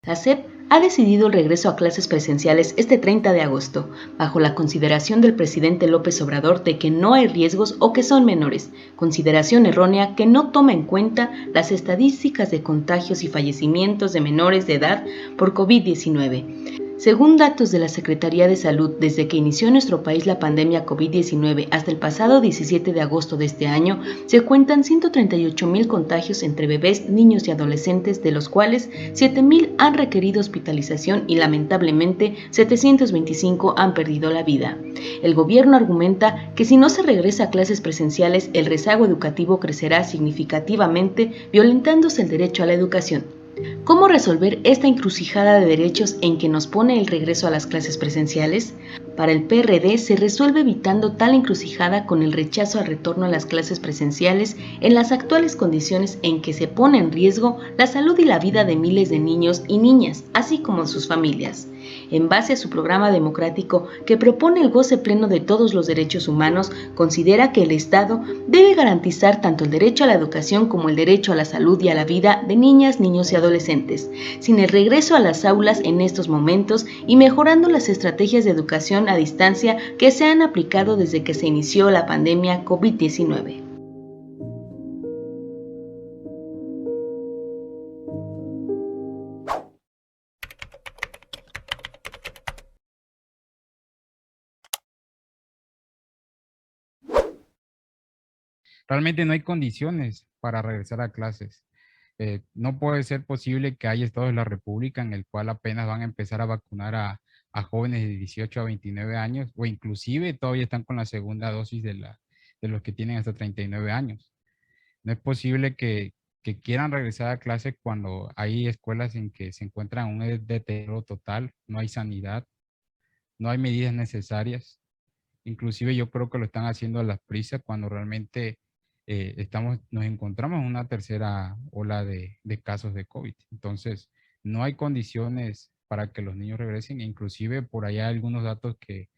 La SEP ha decidido el regreso a clases presenciales este 30 de agosto, bajo la consideración del presidente López Obrador de que no hay riesgos o que son menores, consideración errónea que no toma en cuenta las estadísticas de contagios y fallecimientos de menores de edad por COVID-19. Según datos de la Secretaría de Salud, desde que inició en nuestro país la pandemia COVID-19 hasta el pasado 17 de agosto de este año, se cuentan 138,000 contagios entre bebés, niños y adolescentes, de los cuales 7,000 han requerido hospitalización y lamentablemente 725 han perdido la vida. El gobierno argumenta que si no se regresa a clases presenciales, el rezago educativo crecerá significativamente, violentándose el derecho a la educación. ¿Cómo resolver esta encrucijada de derechos en que nos pone el regreso a las clases presenciales? Para el PRD se resuelve evitando tal encrucijada con el rechazo al retorno a las clases presenciales en las actuales condiciones en que se pone en riesgo la salud y la vida de miles de niños y niñas, así como sus familias. En base a su programa democrático que propone el goce pleno de todos los derechos humanos, considera que el Estado debe garantizar tanto el derecho a la educación como el derecho a la salud y a la vida de niñas, niños y adolescentes, sin el regreso a las aulas en estos momentos y mejorando las estrategias de educación a distancia que se han aplicado desde que se inició la pandemia COVID-19. Realmente no hay condiciones para regresar a clases. No puede ser posible que haya estados de la República en el cual apenas van a empezar a vacunar a jóvenes de 18 a 29 años o inclusive todavía están con la segunda dosis de los que tienen hasta 39 años. No es posible que quieran regresar a clase cuando hay escuelas en que se encuentran un deterioro total, no hay sanidad, no hay medidas necesarias. Inclusive yo creo que lo están haciendo a las prisas cuando realmente nos encontramos en una tercera ola de casos de COVID. Entonces, no hay condiciones para que los niños regresen. Inclusive por allá hay algunos datos que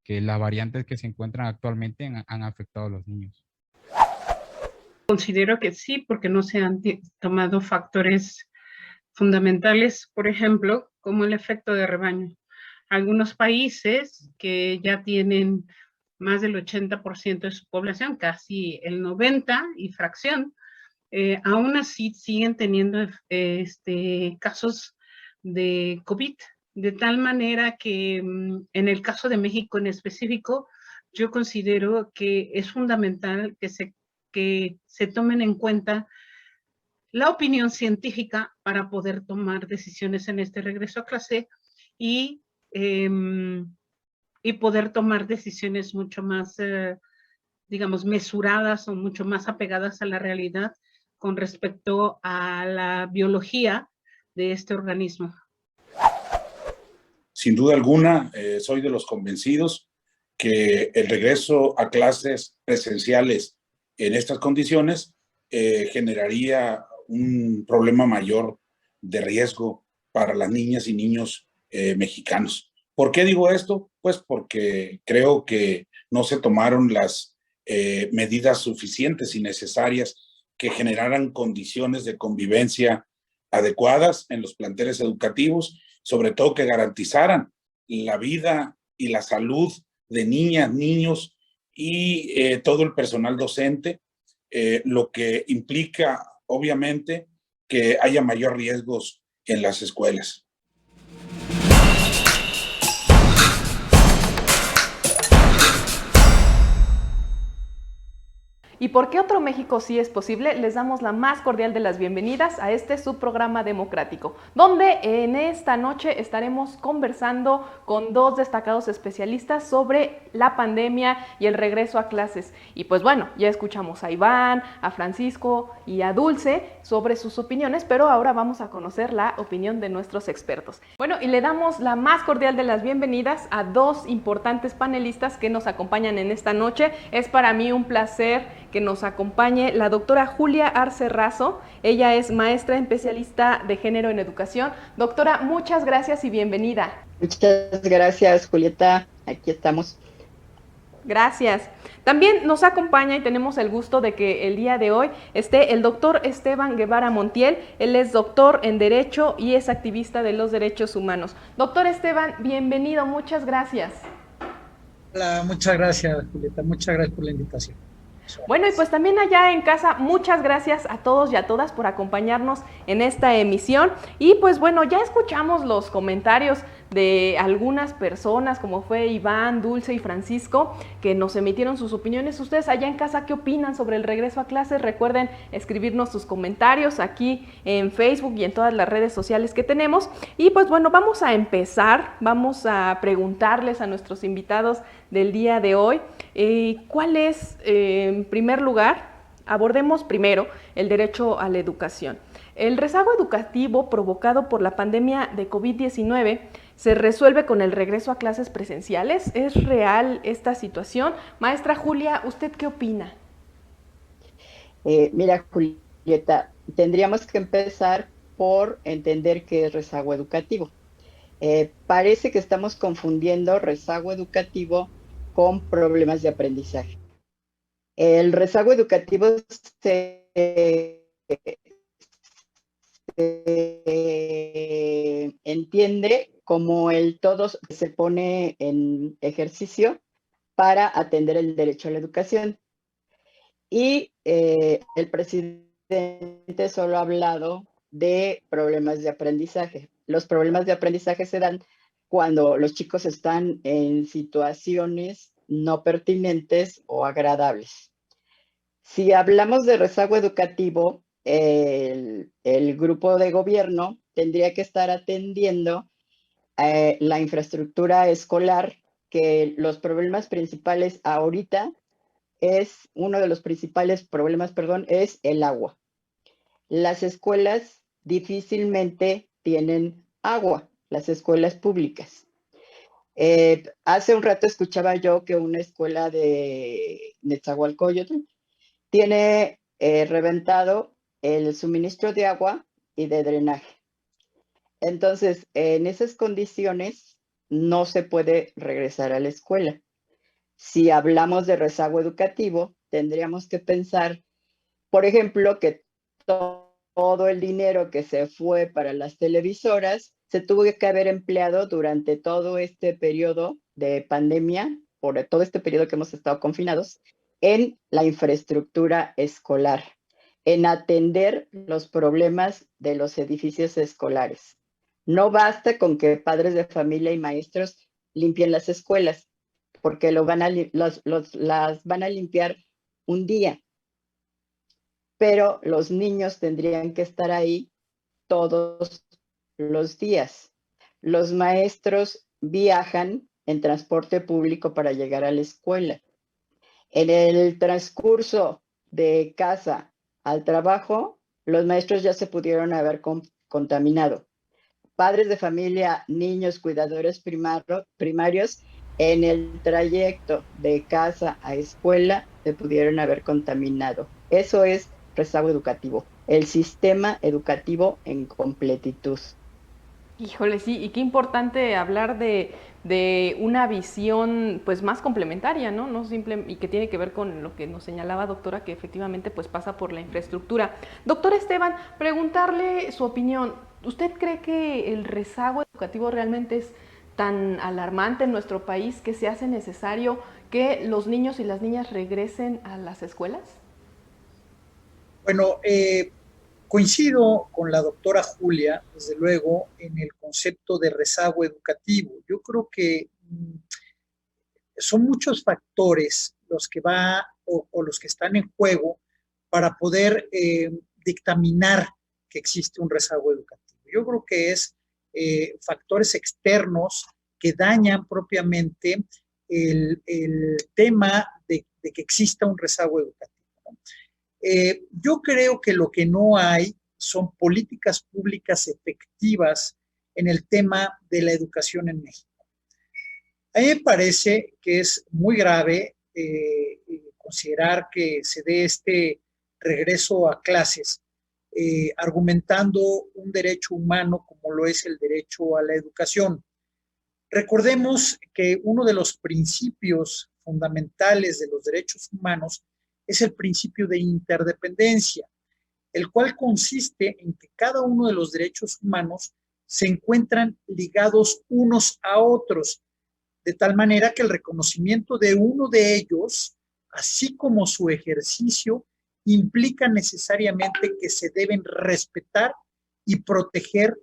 las variantes que se encuentran actualmente han afectado a los niños. Considero que sí, porque no se han tomado factores fundamentales, por ejemplo, como el efecto de rebaño. Algunos países que ya tienen más del 80% de su población, casi el 90% y fracción, aún así siguen teniendo casos de COVID, de tal manera que en el caso de México en específico, yo considero que es fundamental que se tomen en cuenta la opinión científica para poder tomar decisiones en este regreso a clase y, eh, y poder tomar decisiones mucho más, digamos, mesuradas o mucho más apegadas a la realidad con respecto a la biología de este organismo. Sin duda alguna, soy de los convencidos que el regreso a clases presenciales en estas condiciones generaría un problema mayor de riesgo para las niñas y niños mexicanos. ¿Por qué digo esto? Pues porque creo que no se tomaron las medidas suficientes y necesarias que generaran condiciones de convivencia adecuadas en los planteles educativos, sobre todo que garantizaran la vida y la salud de niñas, niños y todo el personal docente, lo que implica, obviamente, que haya mayor riesgos en las escuelas. ¿Y por qué otro México sí es posible? Les damos la más cordial de las bienvenidas a este subprograma democrático, donde en esta noche estaremos conversando con dos destacados especialistas sobre la pandemia y el regreso a clases. Y pues bueno, ya escuchamos a Iván, a Francisco y a Dulce sobre sus opiniones, pero ahora vamos a conocer la opinión de nuestros expertos. Bueno, y le damos la más cordial de las bienvenidas a dos importantes panelistas que nos acompañan en esta noche. Es para mí un placer que nos acompañe la doctora Julia Arce Razo. Ella es maestra especialista de género en educación. Doctora, muchas gracias y bienvenida. Muchas gracias, Julieta. Aquí estamos. Gracias. También nos acompaña y tenemos el gusto de que el día de hoy esté el doctor Esteban Guevara Montiel. Él es doctor en Derecho y es activista de los derechos humanos. Doctor Esteban, bienvenido, muchas gracias. Hola, muchas gracias, Julieta. Muchas gracias por la invitación. Bueno, y pues también allá en casa, muchas gracias a todos y a todas por acompañarnos en esta emisión. Y pues bueno, ya escuchamos los comentarios de algunas personas, como fue Iván, Dulce y Francisco, que nos emitieron sus opiniones. Ustedes allá en casa, ¿qué opinan sobre el regreso a clases? Recuerden escribirnos sus comentarios aquí en Facebook y en todas las redes sociales que tenemos. Y pues bueno, vamos a empezar, vamos a preguntarles a nuestros invitados del día de hoy, ¿cuál es, en primer lugar, abordemos primero el derecho a la educación? El rezago educativo provocado por la pandemia de COVID-19 se resuelve con el regreso a clases presenciales. ¿Es real esta situación? Maestra Julia, ¿usted qué opina? Mira, Julieta, tendríamos que empezar por entender qué es rezago educativo. Parece que estamos confundiendo rezago educativo con problemas de aprendizaje. El rezago educativo se entiende como el todo se pone en ejercicio para atender el derecho a la educación. Y el presidente solo ha hablado de problemas de aprendizaje. Los problemas de aprendizaje se dan cuando los chicos están en situaciones no pertinentes o agradables. Si hablamos de rezago educativo, el grupo de gobierno tendría que estar atendiendo la infraestructura escolar, que los problemas principales ahorita uno de los principales problemas, es el agua. Las escuelas difícilmente tienen agua, las escuelas públicas. Hace un rato escuchaba yo que una escuela de Nezahualcóyotl tiene reventado el suministro de agua y de drenaje. Entonces, en esas condiciones no se puede regresar a la escuela. Si hablamos de rezago educativo, tendríamos que pensar, por ejemplo, que todo el dinero que se fue para las televisoras se tuvo que haber empleado durante todo este periodo de pandemia, por todo este periodo que hemos estado confinados, en la infraestructura escolar, en atender los problemas de los edificios escolares. No basta con que padres de familia y maestros limpien las escuelas, porque las van a limpiar un día, pero los niños tendrían que estar ahí todos los días. Los maestros viajan en transporte público para llegar a la escuela. En el transcurso de casa al trabajo, los maestros ya se pudieron haber contaminado. Padres de familia, niños, cuidadores primarios, en el trayecto de casa a escuela se pudieron haber contaminado. Eso es rezago educativo, el sistema educativo en completitud. Híjole, sí, y qué importante hablar de una visión pues más complementaria, ¿no? No simple, y que tiene que ver con lo que nos señalaba, doctora, que efectivamente pues pasa por la infraestructura. Doctor Esteban, preguntarle su opinión. ¿Usted cree que el rezago educativo realmente es tan alarmante en nuestro país que se hace necesario que los niños y las niñas regresen a las escuelas? Bueno, coincido con la doctora Julia, desde luego, en el concepto de rezago educativo. Yo creo que son muchos factores los que o los que están en juego para poder dictaminar que existe un rezago educativo. Yo creo que es factores externos que dañan propiamente el tema de que exista un rezago educativo. Yo creo que lo que no hay son políticas públicas efectivas en el tema de la educación en México. A mí me parece que es muy grave considerar que se dé este regreso a clases argumentando un derecho humano como lo es el derecho a la educación. Recordemos que uno de los principios fundamentales de los derechos humanos es el principio de interdependencia, el cual consiste en que cada uno de los derechos humanos se encuentran ligados unos a otros, de tal manera que el reconocimiento de uno de ellos, así como su ejercicio, implica necesariamente que se deben respetar y proteger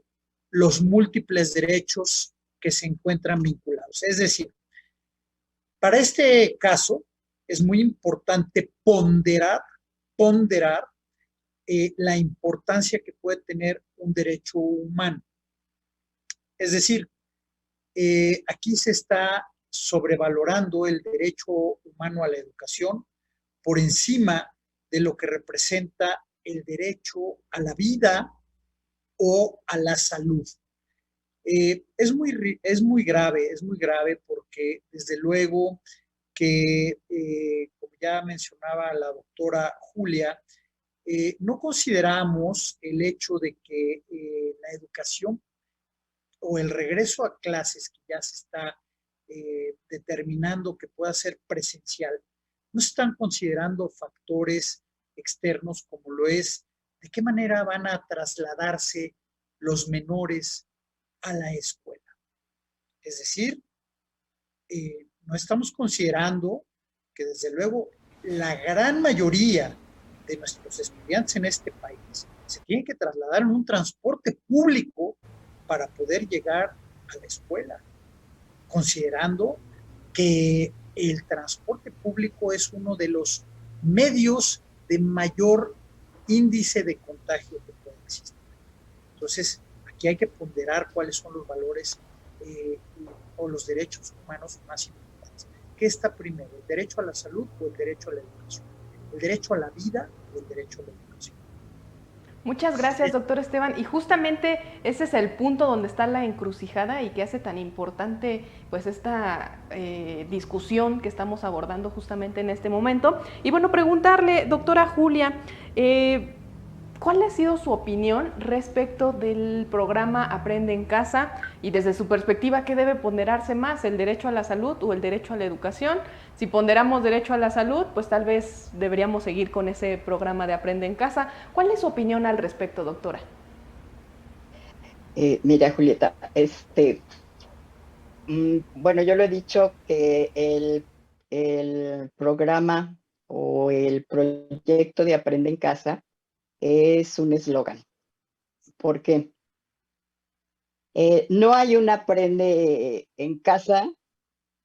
los múltiples derechos que se encuentran vinculados. Es decir, para este caso es muy importante ponderar la importancia que puede tener un derecho humano. Es decir, aquí se está sobrevalorando el derecho humano a la educación por encima de lo que representa el derecho a la vida o a la salud. Es muy grave porque desde luego que, como ya mencionaba la doctora Julia, no consideramos el hecho de que la educación o el regreso a clases que ya se está determinando que pueda ser presencial, no se están considerando factores externos como lo es de qué manera van a trasladarse los menores a la escuela. Es decir, no estamos considerando que desde luego la gran mayoría de nuestros estudiantes en este país se tienen que trasladar en un transporte público para poder llegar a la escuela, considerando que el transporte público es uno de los medios de mayor índice de contagio que puede existir. Entonces, aquí hay que ponderar cuáles son los valores o los derechos humanos más importantes. ¿Qué está primero, el derecho a la salud o el derecho a la educación? ¿El derecho a la vida o el derecho a la educación? Muchas gracias, doctor Esteban. Y justamente ese es el punto donde está la encrucijada y que hace tan importante pues esta discusión que estamos abordando justamente en este momento. Y bueno, preguntarle, doctora Julia, ¿cuál ha sido su opinión respecto del programa Aprende en Casa y desde su perspectiva qué debe ponderarse más, el derecho a la salud o el derecho a la educación? Si ponderamos derecho a la salud, pues tal vez deberíamos seguir con ese programa de Aprende en Casa. ¿Cuál es su opinión al respecto, doctora? Mira, Julieta, bueno, yo lo he dicho que el programa o el proyecto de Aprende en Casa es un eslogan. ¿Por qué? No hay un aprende en casa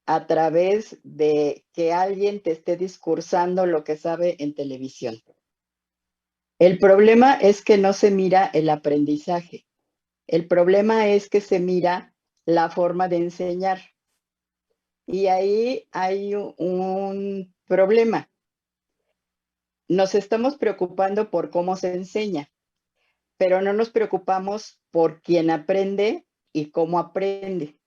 a través de que alguien te esté discursando lo que sabe en televisión. El problema es que no se mira el aprendizaje. El problema es que se mira la forma de enseñar. Y ahí hay un problema. Nos estamos preocupando por cómo se enseña, pero no nos preocupamos por quién aprende y cómo aprende.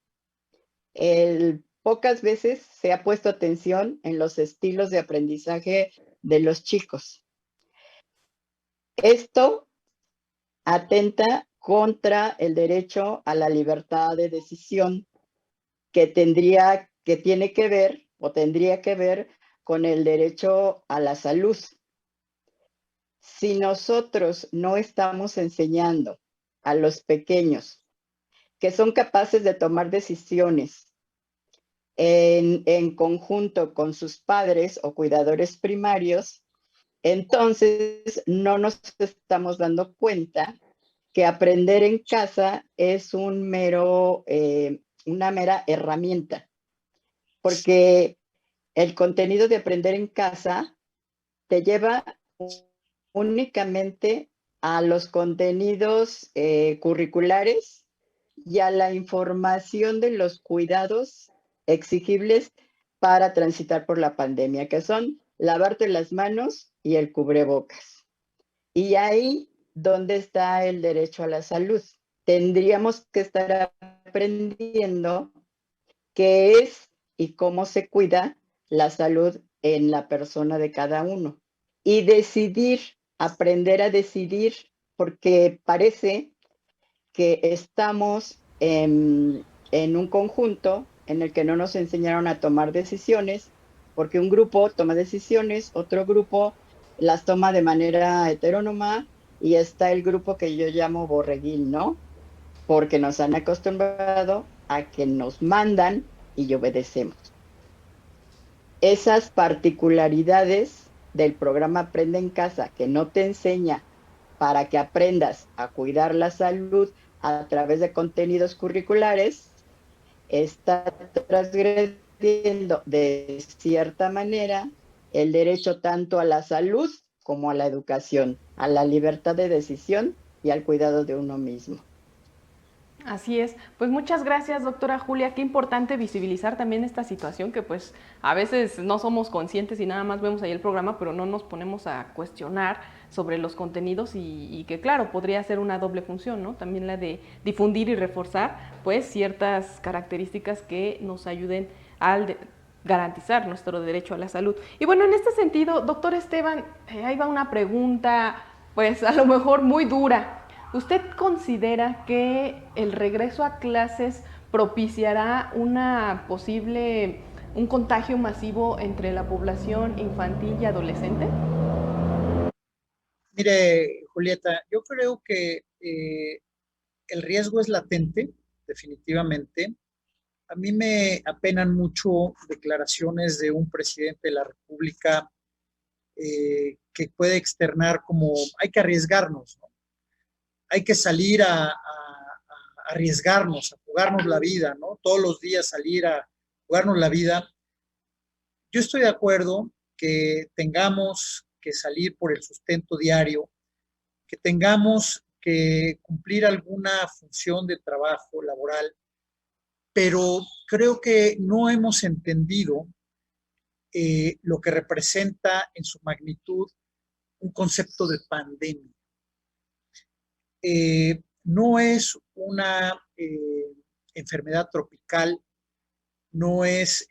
Pocas veces se ha puesto atención en los estilos de aprendizaje de los chicos. Esto atenta contra el derecho a la libertad de decisión que tiene que ver o tendría que ver con el derecho a la salud. Si nosotros no estamos enseñando a los pequeños que son capaces de tomar decisiones en conjunto con sus padres o cuidadores primarios, entonces no nos estamos dando cuenta que aprender en casa es una mera herramienta, porque el contenido de aprender en casa te lleva únicamente a los contenidos curriculares y a la información de los cuidados exigibles para transitar por la pandemia, que son lavarte las manos y el cubrebocas. Y ahí, ¿dónde está el derecho a la salud? Tendríamos que estar aprendiendo qué es y cómo se cuida la salud en la persona de cada uno. Y decidir, aprender a decidir, porque parece que estamos en un conjunto en el que no nos enseñaron a tomar decisiones porque un grupo toma decisiones, otro grupo las toma de manera heterónoma y está el grupo que yo llamo borreguil, ¿no? Porque nos han acostumbrado a que nos mandan y obedecemos. Esas particularidades del programa Aprende en Casa que no te enseña para que aprendas a cuidar la salud a través de contenidos curriculares, está transgrediendo de cierta manera el derecho tanto a la salud como a la educación, a la libertad de decisión y al cuidado de uno mismo. Así es. Pues muchas gracias, doctora Julia. Qué importante visibilizar también esta situación que pues a veces no somos conscientes y nada más vemos ahí el programa, pero no nos ponemos a cuestionar sobre los contenidos y que claro, podría ser una doble función, ¿no? También la de difundir y reforzar pues ciertas características que nos ayuden al garantizar nuestro derecho a la salud. Y bueno, en este sentido, doctor Esteban, ahí va una pregunta pues a lo mejor muy dura. ¿Usted considera que el regreso a clases propiciará un contagio masivo entre la población infantil y adolescente? Mire, Julieta, yo creo que el riesgo es latente, definitivamente. A mí me apenan mucho declaraciones de un presidente de la República que puede externar como hay que arriesgarnos, ¿no? Hay que salir a arriesgarnos, a jugarnos la vida, ¿no? Todos los días salir a jugarnos la vida. Yo estoy de acuerdo que tengamos que salir por el sustento diario, que tengamos que cumplir alguna función de trabajo laboral, pero creo que no hemos entendido lo que representa en su magnitud un concepto de pandemia. No es una enfermedad tropical, no es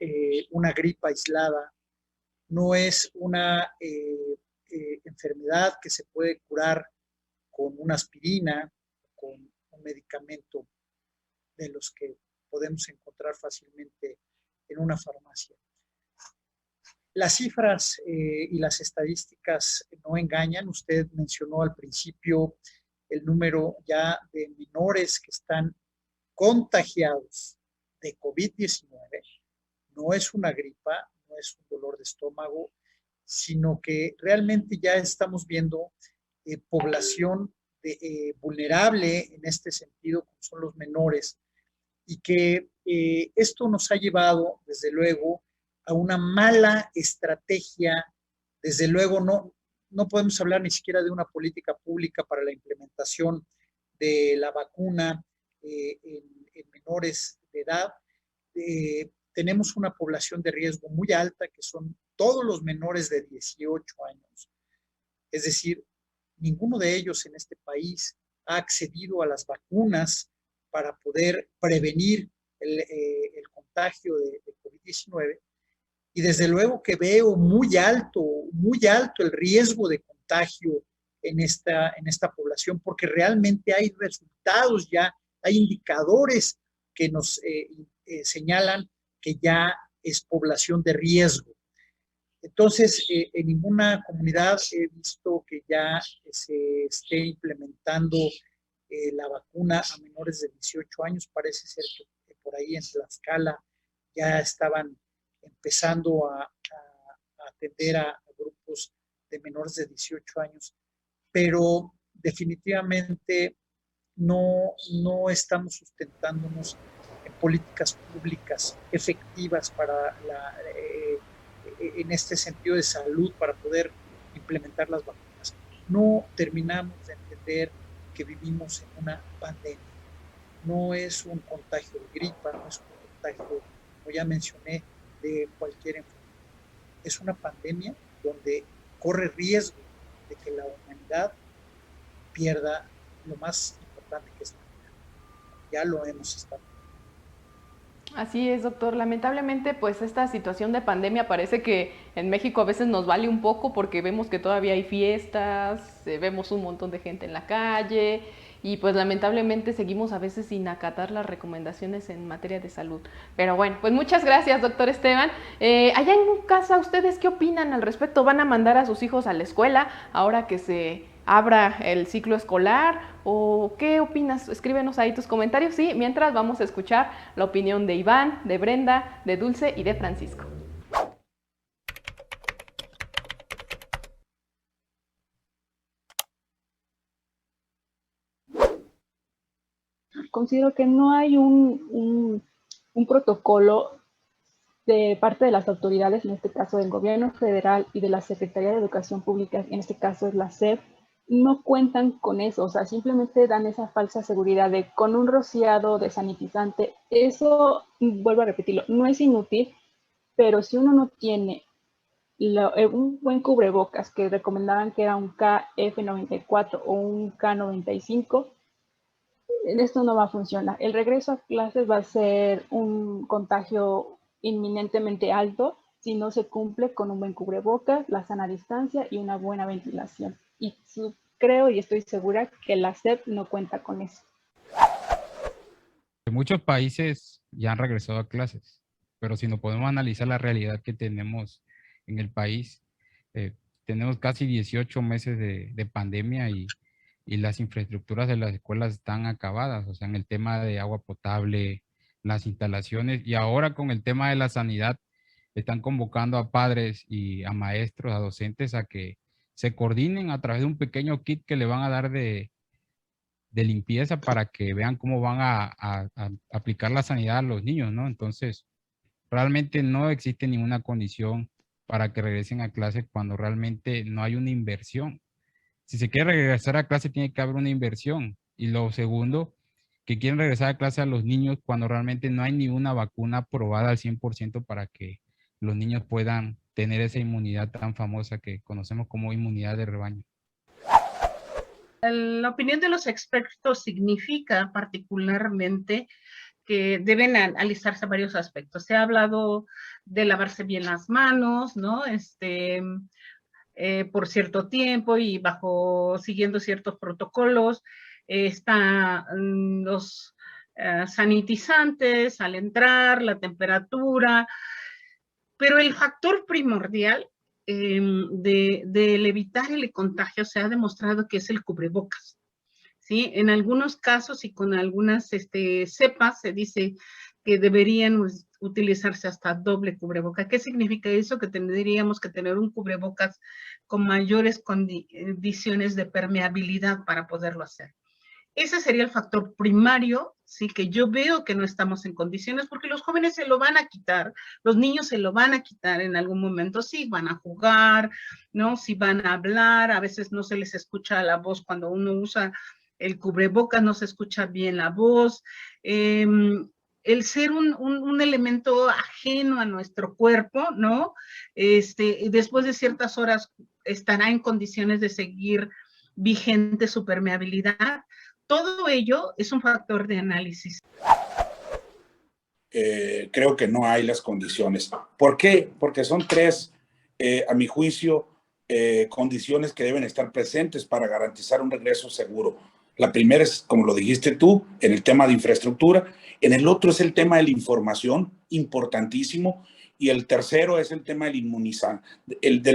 una gripa aislada, no es una enfermedad que se puede curar con una aspirina, con un medicamento de los que podemos encontrar fácilmente en una farmacia. Las cifras y las estadísticas no engañan. Usted mencionó al principio el número ya de menores que están contagiados de COVID-19. No es una gripa, no es un dolor de estómago, sino que realmente ya estamos viendo población vulnerable en este sentido, como son los menores, y que esto nos ha llevado, desde luego, a una mala estrategia. Desde luego, no podemos hablar ni siquiera de una política pública para la implementación de la vacuna en menores de edad. Tenemos una población de riesgo muy alta, que son todos los menores de 18 años. Es decir, ninguno de ellos en este país ha accedido a las vacunas para poder prevenir el contagio de COVID-19. Y desde luego que veo muy alto el riesgo de contagio en esta población, porque realmente hay resultados ya, hay indicadores que nos señalan que ya es población de riesgo. Entonces, en ninguna comunidad he visto que ya se esté implementando la vacuna a menores de 18 años. Parece ser que por ahí en Tlaxcala ya estaban empezando a atender a grupos de menores de 18 años, pero definitivamente no estamos sustentándonos en políticas públicas efectivas para en este sentido de salud para poder implementar las vacunas. No terminamos de entender que vivimos en una pandemia. No es un contagio de gripa, no es un contagio, como ya mencioné, de cualquier enfermedad. Es una pandemia donde corre riesgo de que la humanidad pierda lo más importante que es la vida. Ya lo hemos estado. Así es, doctor. Lamentablemente, pues esta situación de pandemia parece que en México a veces nos vale un poco porque vemos que todavía hay fiestas, vemos un montón de gente en la calle y pues lamentablemente seguimos a veces sin acatar las recomendaciones en materia de salud. Pero bueno, pues muchas gracias, doctor Esteban. Allá en casa, ¿ustedes qué opinan al respecto? ¿Van a mandar a sus hijos a la escuela ahora que se abra el ciclo escolar? ¿O qué opinas? Escríbenos ahí tus comentarios. Sí, mientras vamos a escuchar la opinión de Iván, de Brenda, de Dulce y de Francisco. Considero que no hay un protocolo de parte de las autoridades, en este caso del gobierno federal y de la Secretaría de Educación Pública, en este caso es la SEP, no cuentan con eso, o sea, simplemente dan esa falsa seguridad de con un rociado de sanitizante. Eso, vuelvo a repetirlo, no es inútil, pero si uno no tiene un buen cubrebocas, que recomendaban que era un KF94 o un K95, esto no va a funcionar. El regreso a clases va a ser un contagio inminentemente alto si no se cumple con un buen cubrebocas, la sana distancia y una buena ventilación. Y creo y estoy segura que la SEP no cuenta con eso. Muchos países ya han regresado a clases, pero si no podemos analizar la realidad que tenemos en el país, tenemos casi 18 meses de pandemia y las infraestructuras de las escuelas están acabadas, o sea, en el tema de agua potable, las instalaciones, y ahora con el tema de la sanidad, están convocando a padres y a maestros, a docentes, a que se coordinen a través de un pequeño kit que le van a dar de limpieza para que vean cómo van a aplicar la sanidad a los niños, ¿no? Entonces, realmente no existe ninguna condición para que regresen a clase cuando realmente no hay una inversión. Si se quiere regresar a clase, tiene que haber una inversión. Y lo segundo, que quieren regresar a clase a los niños cuando realmente no hay ni una vacuna aprobada al 100% para que los niños puedan tener esa inmunidad tan famosa que conocemos como inmunidad de rebaño. La opinión de los expertos significa particularmente que deben analizarse varios aspectos. Se ha hablado de lavarse bien las manos, ¿no? Por cierto tiempo y siguiendo ciertos protocolos. Están los sanitizantes al entrar, la temperatura, pero el factor primordial del evitar el contagio se ha demostrado que es el cubrebocas. ¿Sí? En algunos casos y con algunas cepas se dice que deberían utilizarse hasta doble cubreboca. ¿Qué significa eso? Que tendríamos que tener un cubrebocas con mayores condiciones de permeabilidad para poderlo hacer. Ese sería el factor primario, sí, que yo veo que no estamos en condiciones, porque los jóvenes se lo van a quitar, los niños se lo van a quitar en algún momento, sí, van a jugar, ¿no? Sí van a hablar, a veces no se les escucha la voz cuando uno usa el cubrebocas, no se escucha bien la voz. El ser un elemento ajeno a nuestro cuerpo, ¿no? Después de ciertas horas estará en condiciones de seguir vigente su permeabilidad. Todo ello es un factor de análisis. Creo que no hay las condiciones. ¿Por qué? Porque son tres, a mi juicio, condiciones que deben estar presentes para garantizar un regreso seguro. La primera es, como lo dijiste tú, en el tema de infraestructura. En el otro es el tema de la información, importantísimo. Y el tercero es el tema de la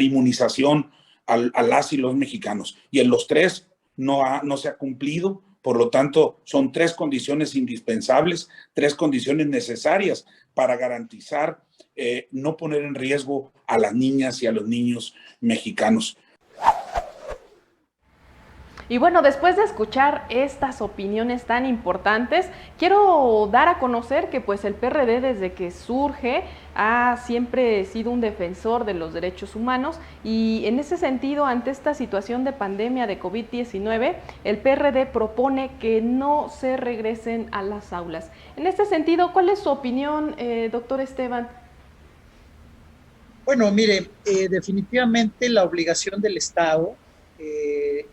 inmunización a las y los mexicanos. Y en los tres no se ha cumplido. Por lo tanto, son tres condiciones indispensables, tres condiciones necesarias para garantizar no poner en riesgo a las niñas y a los niños mexicanos. Y bueno, después de escuchar estas opiniones tan importantes, quiero dar a conocer que pues el PRD desde que surge ha siempre sido un defensor de los derechos humanos y en ese sentido, ante esta situación de pandemia de COVID-19, el PRD propone que no se regresen a las aulas. En este sentido, ¿cuál es su opinión, doctor Esteban? Bueno, mire, definitivamente la obligación del Estado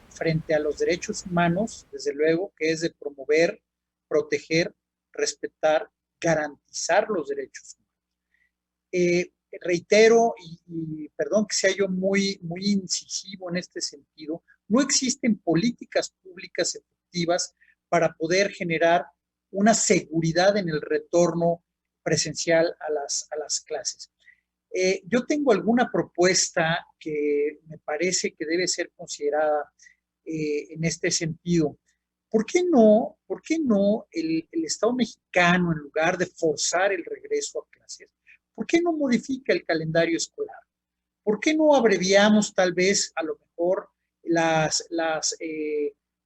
frente a los derechos humanos, desde luego, que es de promover, proteger, respetar, garantizar los derechos humanos. Reitero, y perdón que sea yo muy incisivo en este sentido, no existen políticas públicas efectivas para poder generar una seguridad en el retorno presencial a las clases. Yo tengo alguna propuesta que me parece que debe ser considerada en este sentido. ¿Por qué no el Estado mexicano, en lugar de forzar el regreso a clases, por qué no modifica el calendario escolar? ¿Por qué no abreviamos tal vez a lo mejor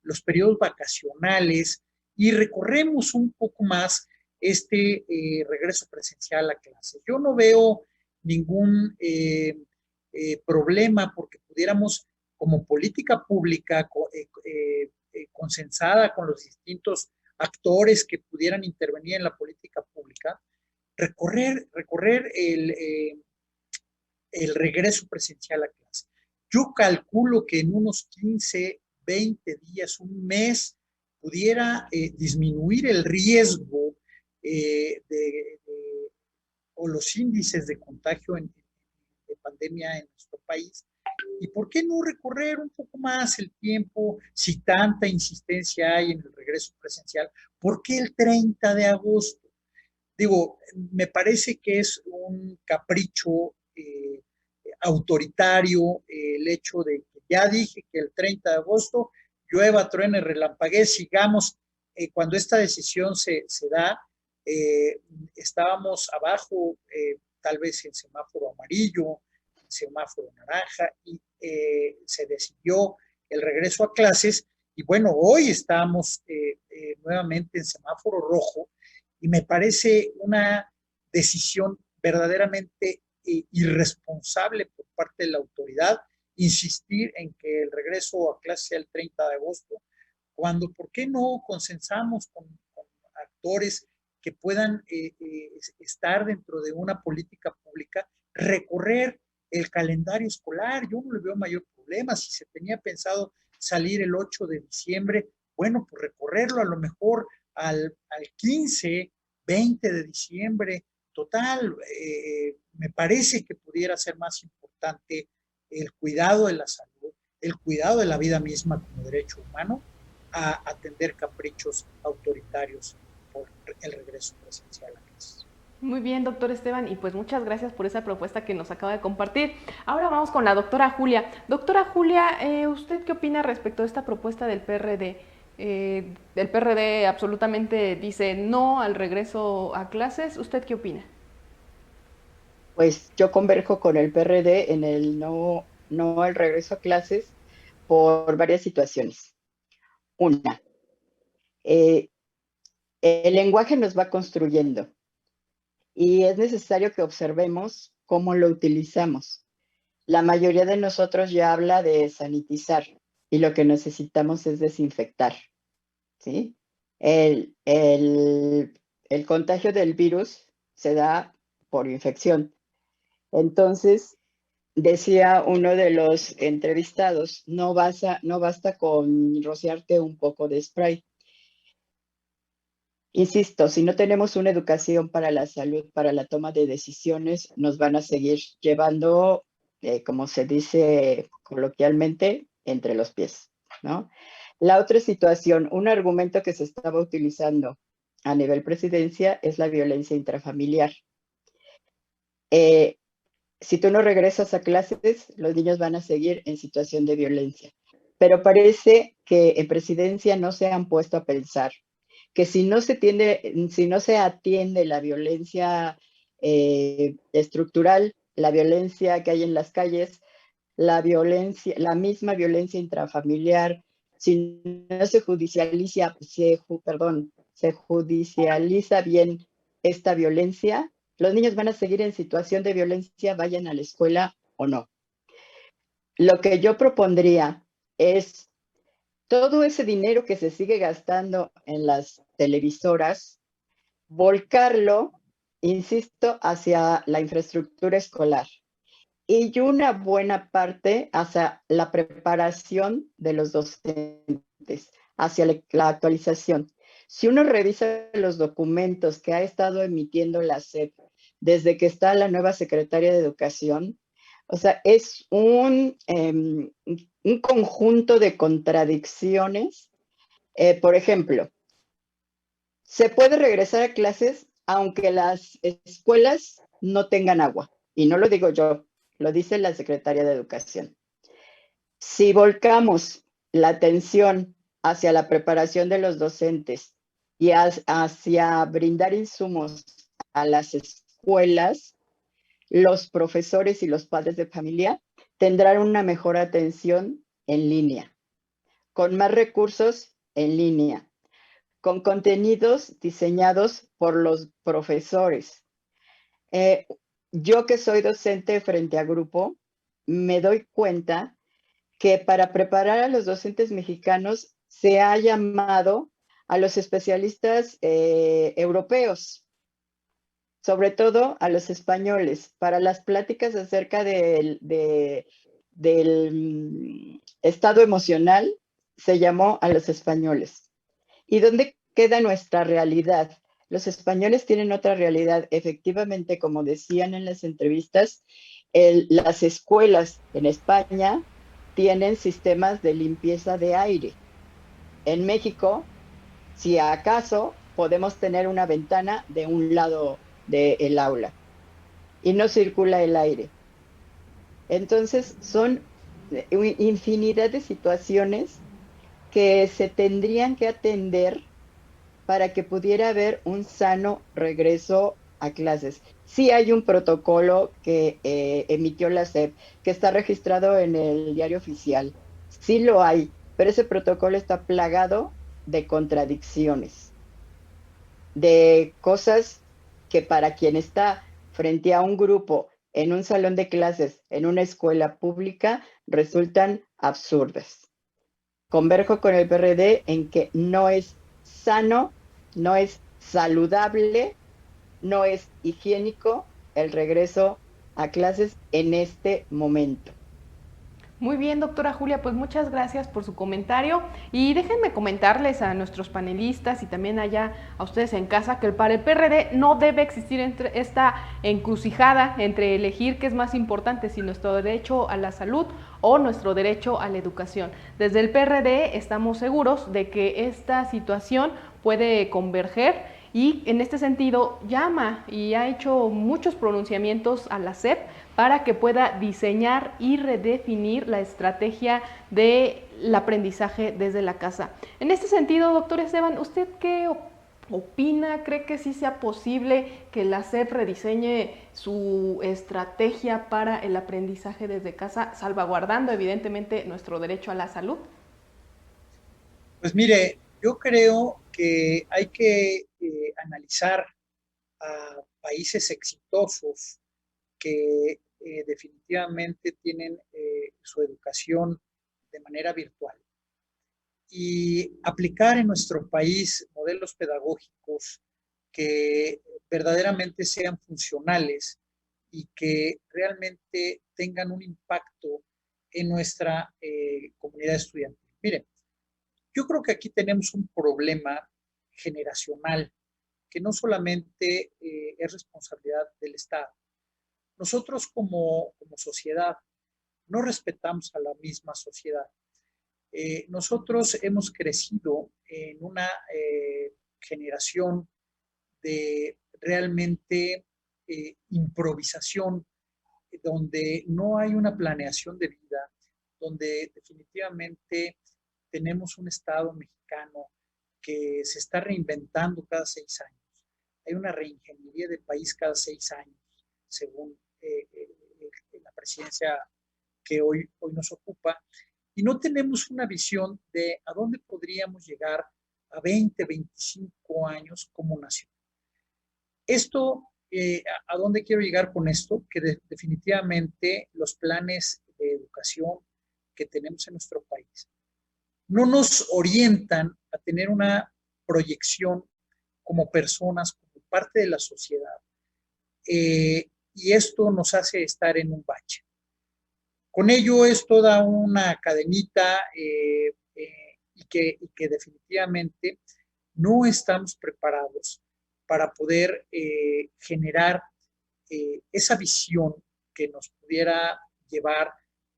los periodos vacacionales y recorremos un poco más este regreso presencial a clases? Yo no veo ningún problema porque pudiéramos, como política pública consensada con los distintos actores que pudieran intervenir en la política pública, recorrer el regreso presencial a clase. Yo calculo que en unos 15, 20 días, un mes, pudiera disminuir el riesgo o los índices de contagio de pandemia en nuestro país. ¿Y por qué no recorrer un poco más el tiempo si tanta insistencia hay en el regreso presencial? ¿Por qué el 30 de agosto? Digo, me parece que es un capricho autoritario el hecho de que ya dije que el 30 de agosto llueva, truene, relampaguee, sigamos. Cuando esta decisión se da, estábamos abajo, tal vez en semáforo amarillo, en semáforo naranja, y se decidió el regreso a clases, y bueno, hoy estamos nuevamente en semáforo rojo, y me parece una decisión verdaderamente irresponsable por parte de la autoridad insistir en que el regreso a clase sea el 30 de agosto, cuando, ¿por qué no consensamos con actores que puedan estar dentro de una política pública, recorrer el calendario escolar? Yo no le veo mayor problema. Si se tenía pensado salir el 8 de diciembre, bueno, pues recorrerlo a lo mejor al 15, 20 de diciembre. Total, me parece que pudiera ser más importante el cuidado de la salud, el cuidado de la vida misma como derecho humano, a atender caprichos autoritarios por el regreso presencial a clases. Muy bien, doctor Esteban, y pues muchas gracias por esa propuesta que nos acaba de compartir. Ahora vamos con la doctora Julia. Doctora Julia, ¿usted qué opina respecto a esta propuesta del PRD? El PRD absolutamente dice no al regreso a clases. ¿Usted qué opina? Pues yo converjo con el PRD en el no al regreso a clases por varias situaciones. Una, el lenguaje nos va construyendo y es necesario que observemos cómo lo utilizamos. La mayoría de nosotros ya habla de sanitizar y lo que necesitamos es desinfectar, ¿sí? El contagio del virus se da por infección. Entonces, decía uno de los entrevistados, no basta con rociarte un poco de spray. Insisto, si no tenemos una educación para la salud, para la toma de decisiones, nos van a seguir llevando, como se dice coloquialmente, entre los pies, ¿no? La otra situación, un argumento que se estaba utilizando a nivel presidencia es la violencia intrafamiliar. Si tú no regresas a clases, los niños van a seguir en situación de violencia. Pero parece que en presidencia no se han puesto a pensar que si no se atiende la violencia estructural, la violencia que hay en las calles, la misma violencia intrafamiliar, si no se judicializa bien esta violencia, los niños van a seguir en situación de violencia, vayan a la escuela o no. Lo que yo propondría es todo ese dinero que se sigue gastando en las televisoras, volcarlo, insisto, hacia la infraestructura escolar y una buena parte hacia la preparación de los docentes, hacia la actualización. Si uno revisa los documentos que ha estado emitiendo la SEP desde que está la nueva secretaria de Educación, o sea, es un conjunto de contradicciones Por ejemplo, se puede regresar a clases aunque las escuelas no tengan agua. Y no lo digo yo, lo dice la Secretaría de Educación. Si volcamos la atención hacia la preparación de los docentes y hacia brindar insumos a las escuelas, los profesores y los padres de familia tendrán una mejor atención en línea, con más recursos en línea, con contenidos diseñados por los profesores. Yo que soy docente frente a grupo, me doy cuenta que para preparar a los docentes mexicanos se ha llamado a los especialistas europeos, sobre todo a los españoles, para las pláticas acerca del estado emocional, se llamó a los españoles. ¿Y dónde queda nuestra realidad? Los españoles tienen otra realidad. Efectivamente, como decían en las entrevistas, las escuelas en España tienen sistemas de limpieza de aire. En México, si acaso, podemos tener una ventana de un lado del aula y no circula el aire. Entonces, son infinidad de situaciones que se tendrían que atender para que pudiera haber un sano regreso a clases. Sí hay un protocolo que emitió la SEP, que está registrado en el diario oficial. Sí lo hay, pero ese protocolo está plagado de contradicciones, de cosas que para quien está frente a un grupo en un salón de clases, en una escuela pública, resultan absurdas. Converjo con el PRD en que no es sano, no es saludable, no es higiénico el regreso a clases en este momento. Muy bien, doctora Julia, pues muchas gracias por su comentario y déjenme comentarles a nuestros panelistas y también allá a ustedes en casa que para el PRD no debe existir esta encrucijada entre elegir qué es más importante, si nuestro derecho a la salud o nuestro derecho a la educación. Desde el PRD estamos seguros de que esta situación puede converger y en este sentido llama y ha hecho muchos pronunciamientos a la SEP para que pueda diseñar y redefinir la estrategia del aprendizaje desde la casa. En este sentido, doctor Esteban, ¿usted qué opina? ¿Cree que sí sea posible que la SEP rediseñe su estrategia para el aprendizaje desde casa, salvaguardando evidentemente nuestro derecho a la salud? Pues mire, yo creo que hay que analizar a países exitosos que definitivamente tienen su educación de manera virtual y aplicar en nuestro país modelos pedagógicos que verdaderamente sean funcionales y que realmente tengan un impacto en nuestra comunidad estudiantil. Miren, yo creo que aquí tenemos un problema generacional que no solamente es responsabilidad del Estado. Nosotros como sociedad no respetamos a la misma sociedad. Nosotros hemos crecido en una generación de realmente improvisación, donde no hay una planeación de vida, donde definitivamente tenemos un Estado mexicano que se está reinventando cada 6 años. Hay una reingeniería de país cada 6 años, según la presidencia que hoy nos ocupa, y no tenemos una visión de a dónde podríamos llegar a 20, 25 años como nación. Esto, ¿a dónde quiero llegar con esto? Que definitivamente los planes de educación que tenemos en nuestro país no nos orientan a tener una proyección como personas, como parte de la sociedad. Y esto nos hace estar en un bache. Con ello es toda una cadenita y que definitivamente no estamos preparados para poder generar esa visión que nos pudiera llevar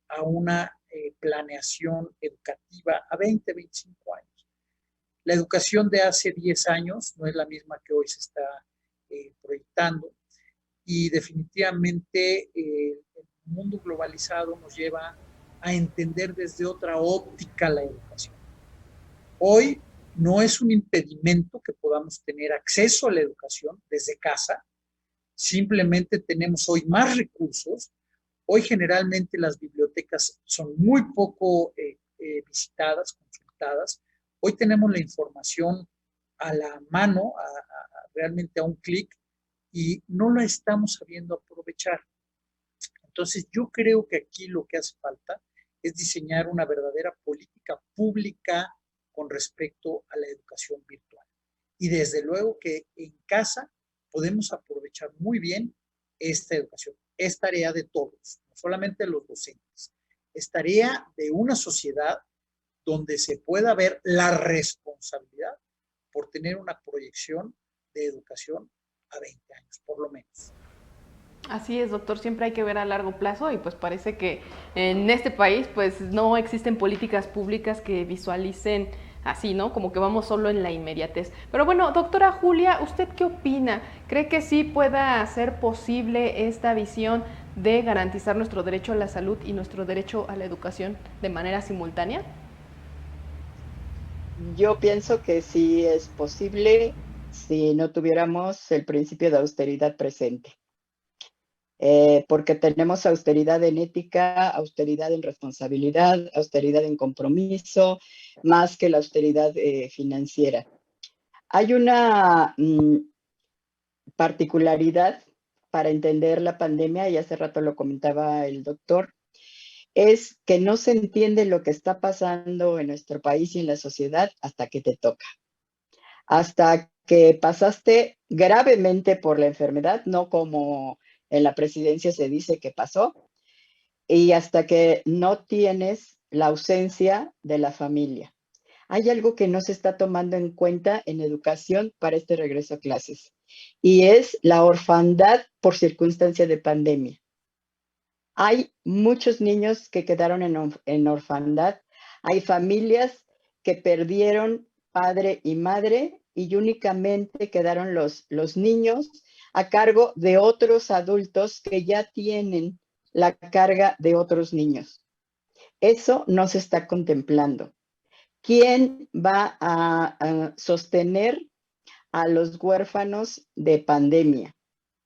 a una planeación educativa a 20, 25 años. La educación de hace 10 años no es la misma que hoy se está proyectando, y definitivamente el mundo globalizado nos lleva a entender desde otra óptica la educación. Hoy no es un impedimento que podamos tener acceso a la educación desde casa, simplemente tenemos hoy más recursos. Hoy generalmente las bibliotecas son muy poco visitadas, consultadas. Hoy tenemos la información a la mano, realmente a un clic, y no la estamos sabiendo aprovechar. Entonces, yo creo que aquí lo que hace falta es diseñar una verdadera política pública con respecto a la educación virtual. Y desde luego que en casa podemos aprovechar muy bien esta educación. Es tarea de todos, no solamente de los docentes. Es tarea de una sociedad donde se pueda ver la responsabilidad por tener una proyección de educación a 20 años, por lo menos. Así es, doctor, siempre hay que ver a largo plazo y pues parece que en este país pues no existen políticas públicas que visualicen así, ¿no? Como que vamos solo en la inmediatez. Pero bueno, doctora Julia, ¿usted qué opina? ¿Cree que sí pueda ser posible esta visión de garantizar nuestro derecho a la salud y nuestro derecho a la educación de manera simultánea? Yo pienso que sí es posible si no tuviéramos el principio de austeridad presente. Porque tenemos austeridad en ética, austeridad en responsabilidad, austeridad en compromiso, más que la austeridad financiera. Hay una particularidad para entender la pandemia, y hace rato lo comentaba el doctor, es que no se entiende lo que está pasando en nuestro país y en la sociedad hasta que te toca. Hasta que pasaste gravemente por la enfermedad, no como en la presidencia se dice que pasó, y hasta que no tienes la ausencia de la familia. Hay algo que no se está tomando en cuenta en educación para este regreso a clases, y es la orfandad por circunstancia de pandemia. Hay muchos niños que quedaron en orfandad, hay familias que perdieron padre y madre y únicamente quedaron los niños a cargo de otros adultos que ya tienen la carga de otros niños. Eso no se está contemplando. ¿Quién va a sostener a los huérfanos de pandemia?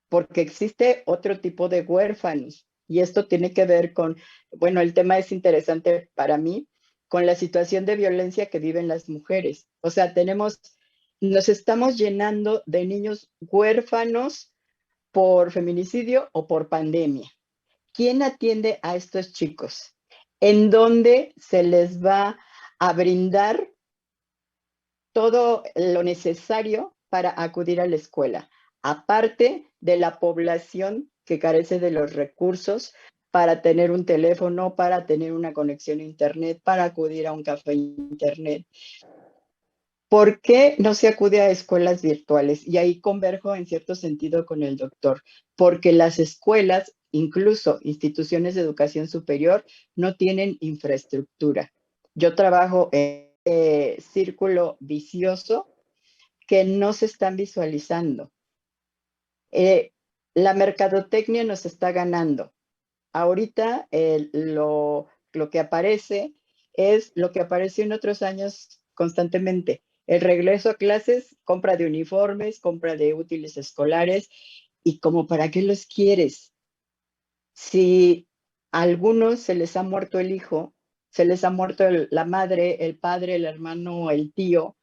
Porque existe otro tipo de huérfanos y esto tiene que ver con, bueno, el tema es interesante para mí, con la situación de violencia que viven las mujeres. O sea, nos estamos llenando de niños huérfanos por feminicidio o por pandemia. ¿Quién atiende a estos chicos? ¿En dónde se les va a brindar todo lo necesario para acudir a la escuela? Aparte de la población que carece de los recursos para tener un teléfono, para tener una conexión a internet, para acudir a un café internet. ¿Por qué no se acude a escuelas virtuales? Y ahí converjo en cierto sentido con el doctor, porque las escuelas, incluso instituciones de educación superior, no tienen infraestructura. Yo trabajo en círculo vicioso que no se están visualizando. La mercadotecnia nos está ganando. Ahorita lo que aparece es lo que apareció en otros años constantemente. El regreso a clases, compra de uniformes, compra de útiles escolares, y como para qué los quieres. Si a algunos se les ha muerto el hijo, se les ha muerto la madre, el padre, el hermano, el tío,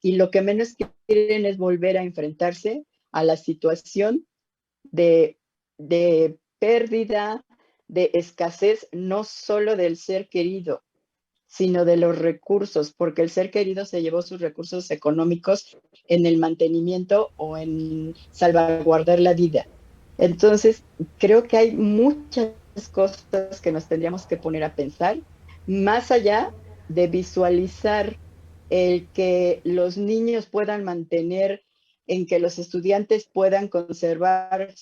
y lo que menos quieren es volver a enfrentarse a la situación de pérdida, de escasez, no solo del ser querido, sino de los recursos, porque el ser querido se llevó sus recursos económicos en el mantenimiento o en salvaguardar la vida. Entonces, creo que hay muchas cosas que nos tendríamos que poner a pensar, más allá de visualizar el que los niños puedan mantener, en que los estudiantes puedan conservar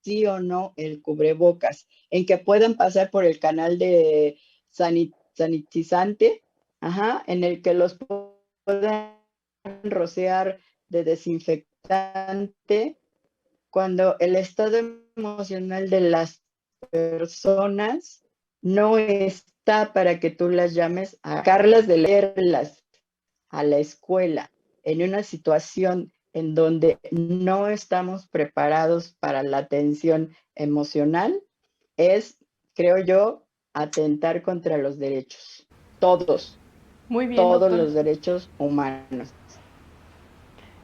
sí o no el cubrebocas, en que puedan pasar por el canal de sanitizante, en el que los puedan rociar de desinfectante cuando el estado emocional de las personas no está para que tú las llames a sacarlas de leerlas a la escuela en una situación en donde no estamos preparados para la atención emocional? Es, creo yo, atentar contra los derechos, todos. Muy bien, Todos doctora. los derechos humanos.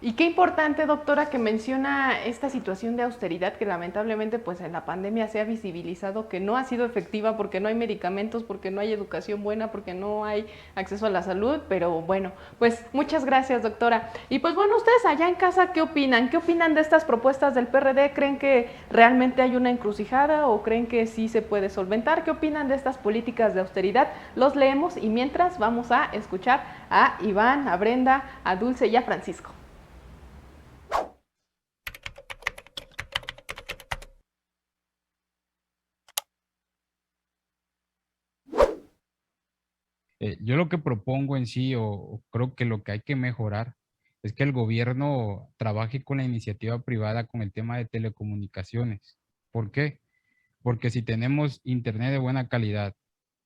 Y qué importante, doctora, que menciona esta situación de austeridad que lamentablemente pues en la pandemia se ha visibilizado que no ha sido efectiva porque no hay medicamentos, porque no hay educación buena, porque no hay acceso a la salud, pero bueno, pues muchas gracias, doctora. Y pues bueno, ustedes allá en casa, ¿qué opinan? ¿Qué opinan de estas propuestas del PRD? ¿Creen que realmente hay una encrucijada o creen que sí se puede solventar? ¿Qué opinan de estas políticas de austeridad? Los leemos y mientras vamos a escuchar a Iván, a Brenda, a Dulce y a Francisco. Yo lo que propongo en sí, o creo que lo que hay que mejorar, es que el gobierno trabaje con la iniciativa privada con el tema de telecomunicaciones. ¿Por qué? Porque si tenemos internet de buena calidad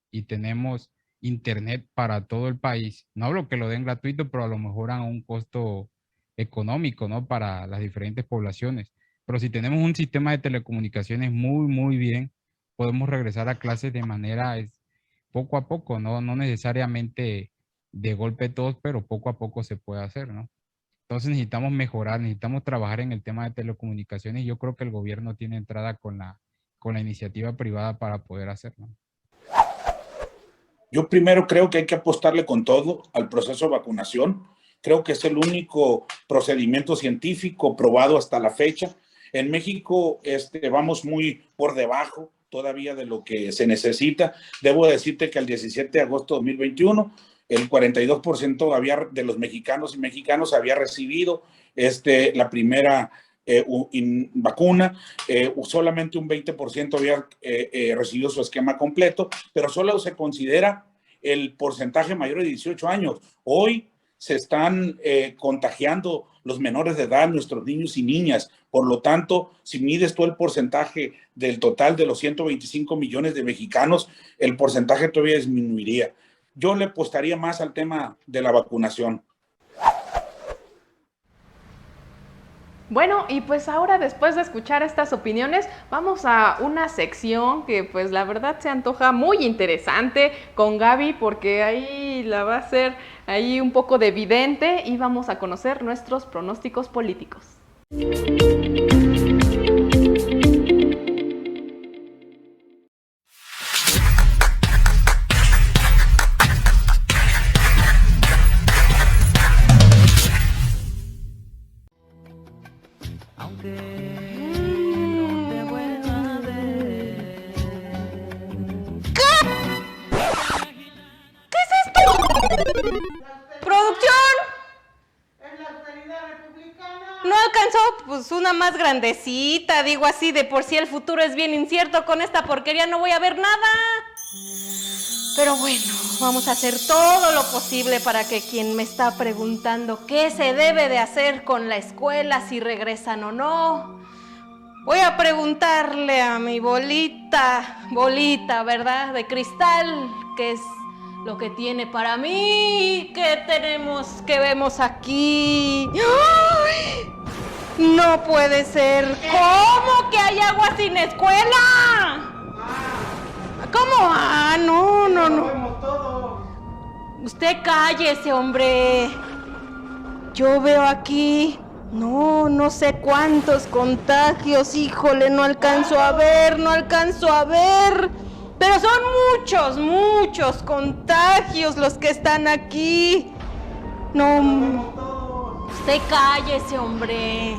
y tenemos internet para todo el país, no hablo que lo den gratuito, pero a lo mejor a un costo económico, ¿no? Para las diferentes poblaciones. Pero si tenemos un sistema de telecomunicaciones muy bien, podemos regresar a clases de manera poco a poco, ¿no? No necesariamente de golpe todos, pero poco a poco se puede hacer, ¿no? Entonces necesitamos mejorar, necesitamos trabajar en el tema de telecomunicaciones y yo creo que el gobierno tiene entrada con la iniciativa privada para poder hacerlo. Yo primero creo que hay que apostarle con todo al proceso de vacunación. Creo que es el único procedimiento científico probado hasta la fecha. En México vamos muy por debajo todavía de lo que se necesita. Debo decirte que el 17 de agosto de 2021, el 42% de los mexicanos y mexicanas había recibido la primera vacuna, solamente un 20% había recibido su esquema completo, pero solo se considera el porcentaje mayor de 18 años. Hoy se están contagiando los menores de edad, nuestros niños y niñas. Por lo tanto, si mides todo el porcentaje del total de los 125 millones de mexicanos, el porcentaje todavía disminuiría. Yo le apostaría más al tema de la vacunación. Bueno, y pues ahora después de escuchar estas opiniones, vamos a una sección que pues la verdad se antoja muy interesante con Gaby porque ahí la va a hacer ahí un poco de vidente y vamos a conocer nuestros pronósticos políticos. No alcanzó, pues una más grandecita, digo así, de por sí el futuro es bien incierto, con esta porquería no voy a ver nada. Pero bueno, vamos a hacer todo lo posible para que quien me está preguntando qué se debe de hacer con la escuela, si regresan o no, voy a preguntarle a mi bolita, ¿verdad? De cristal, que es lo que tiene para mí, que vemos aquí. ¡Ay! No puede ser. ¿Cómo que hay agua sin escuela? ¿Cómo? Ah, no. Usted cállese, hombre. Yo veo aquí, no sé cuántos contagios, híjole, no alcanzo a ver. Pero son muchos contagios los que están aquí. No, usted cállese, hombre.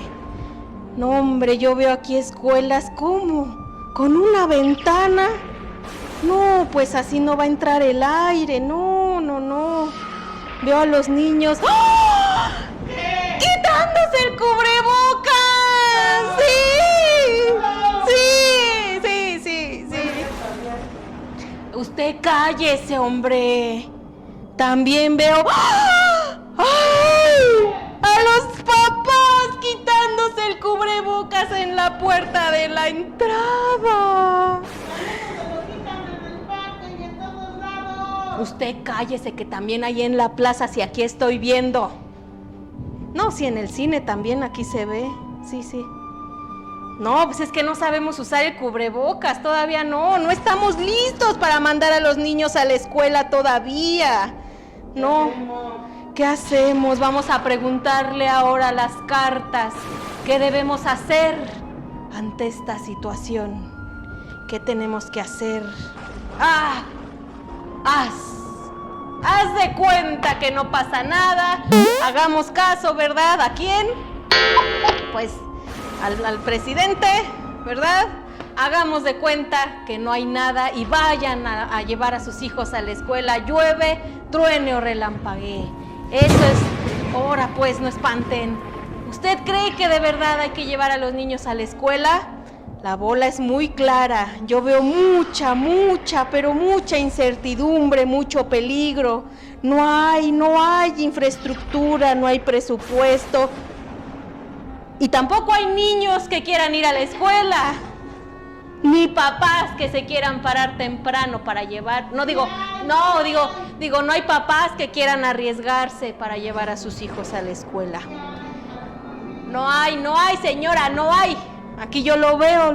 No, hombre, yo veo aquí escuelas, ¿cómo? ¿Con una ventana? No, pues así no va a entrar el aire, no. Veo a los niños ¡oh! ¡Quitándose el cubrebocas! ¡Sí! Usted cállese, hombre. También veo ¡ay! cubrebocas en la puerta de la entrada. Usted cállese, que también hay en la plaza, si aquí estoy viendo. No, si en el cine también aquí se ve. Sí, sí. No, pues es que no sabemos usar el cubrebocas, todavía no estamos listos para mandar a los niños a la escuela todavía. No, ¿qué hacemos? Vamos a preguntarle ahora a las cartas, ¿qué debemos hacer ante esta situación? ¿Qué tenemos que hacer? ¡Ah! Haz de cuenta que no pasa nada, hagamos caso, ¿verdad? ¿A quién? Pues al presidente, ¿verdad? Hagamos de cuenta que no hay nada y vayan a llevar a sus hijos a la escuela, llueve, truene o relampaguee. Eso es, ahora pues no espanten. ¿Usted cree que de verdad hay que llevar a los niños a la escuela? La bola es muy clara, yo veo mucha incertidumbre, mucho peligro. No hay infraestructura, no hay presupuesto. Y tampoco hay niños que quieran ir a la escuela, ni papás que se quieran parar temprano para llevar, no hay papás que quieran arriesgarse para llevar a sus hijos a la escuela. No hay, señora, no hay. Aquí yo lo veo.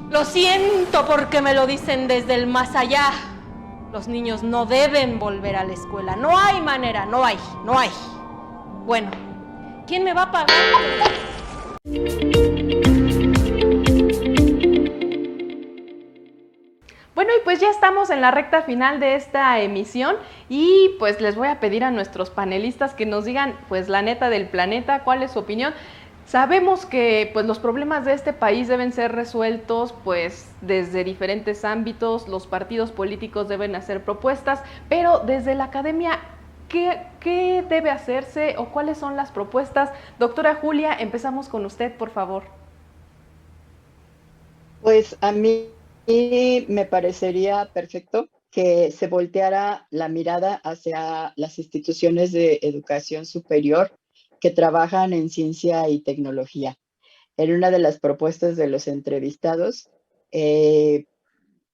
Lo siento porque me lo dicen desde el más allá. Los niños no deben volver a la escuela. No hay manera, no hay. Bueno, ¿quién me va a pagar? Bueno, y pues ya estamos en la recta final de esta emisión y pues les voy a pedir a nuestros panelistas que nos digan pues la neta del planeta, cuál es su opinión. Sabemos que pues los problemas de este país deben ser resueltos pues desde diferentes ámbitos, los partidos políticos deben hacer propuestas, pero desde la academia, ¿qué debe hacerse o cuáles son las propuestas? Doctora Julia, empezamos con usted, por favor. Pues a mí me parecería perfecto que se volteara la mirada hacia las instituciones de educación superior que trabajan en ciencia y tecnología. En una de las propuestas de los entrevistados,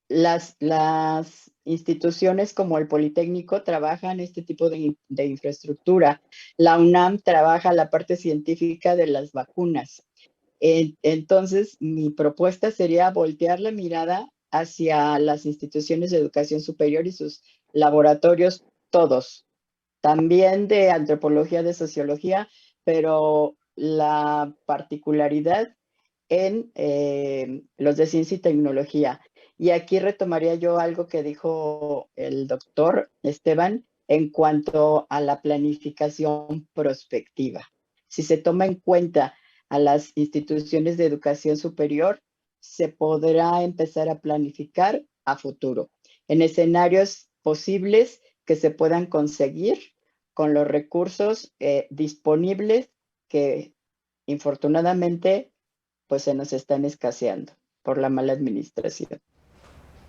las instituciones como el Politécnico trabajan este tipo de infraestructura. La UNAM trabaja la parte científica de las vacunas. Entonces, mi propuesta sería voltear la mirada hacia las instituciones de educación superior y sus laboratorios, todos. También de antropología, de sociología, pero la particularidad en los de ciencia y tecnología. Y aquí retomaría yo algo que dijo el doctor Esteban en cuanto a la planificación prospectiva. Si se toma en cuenta a las instituciones de educación superior, se podrá empezar a planificar a futuro, en escenarios posibles que se puedan conseguir con los recursos disponibles que infortunadamente pues se nos están escaseando por la mala administración.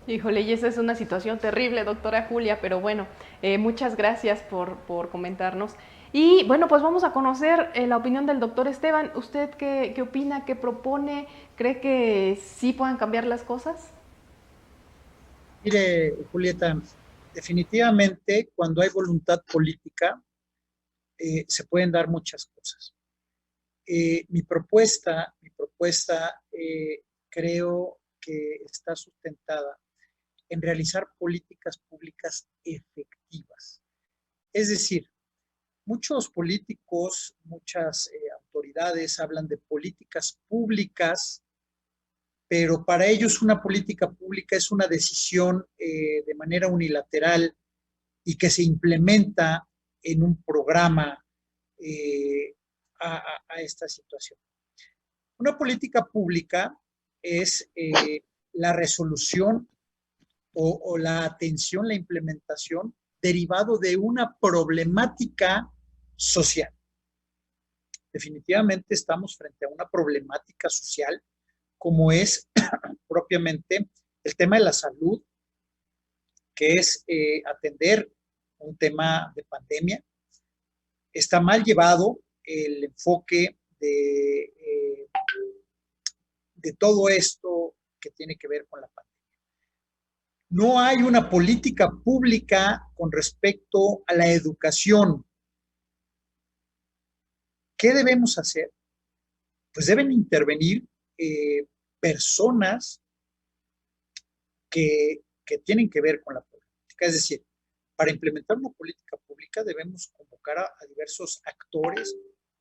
Híjole, y esa es una situación terrible, doctora Julia, pero bueno, muchas gracias por comentarnos. Y bueno, pues vamos a conocer la opinión del doctor Esteban. ¿Usted qué opina, qué propone? ¿Cree que sí puedan cambiar las cosas? Mire, Julieta, definitivamente cuando hay voluntad política se pueden dar muchas cosas. Mi propuesta creo que está sustentada en realizar políticas públicas efectivas. Es decir, muchos políticos, muchas autoridades hablan de políticas públicas, pero para ellos una política pública es una decisión de manera unilateral y que se implementa en un programa a esta situación. Una política pública es la resolución o la atención, la implementación derivado de una problemática social. Definitivamente estamos frente a una problemática social como es propiamente el tema de la salud, que es atender un tema de pandemia. Está mal llevado el enfoque de todo esto que tiene que ver con la pandemia. No hay una política pública con respecto a la educación. ¿Qué debemos hacer? Pues deben intervenir personas que tienen que ver con la política. Es decir, para implementar una política pública debemos convocar a diversos actores,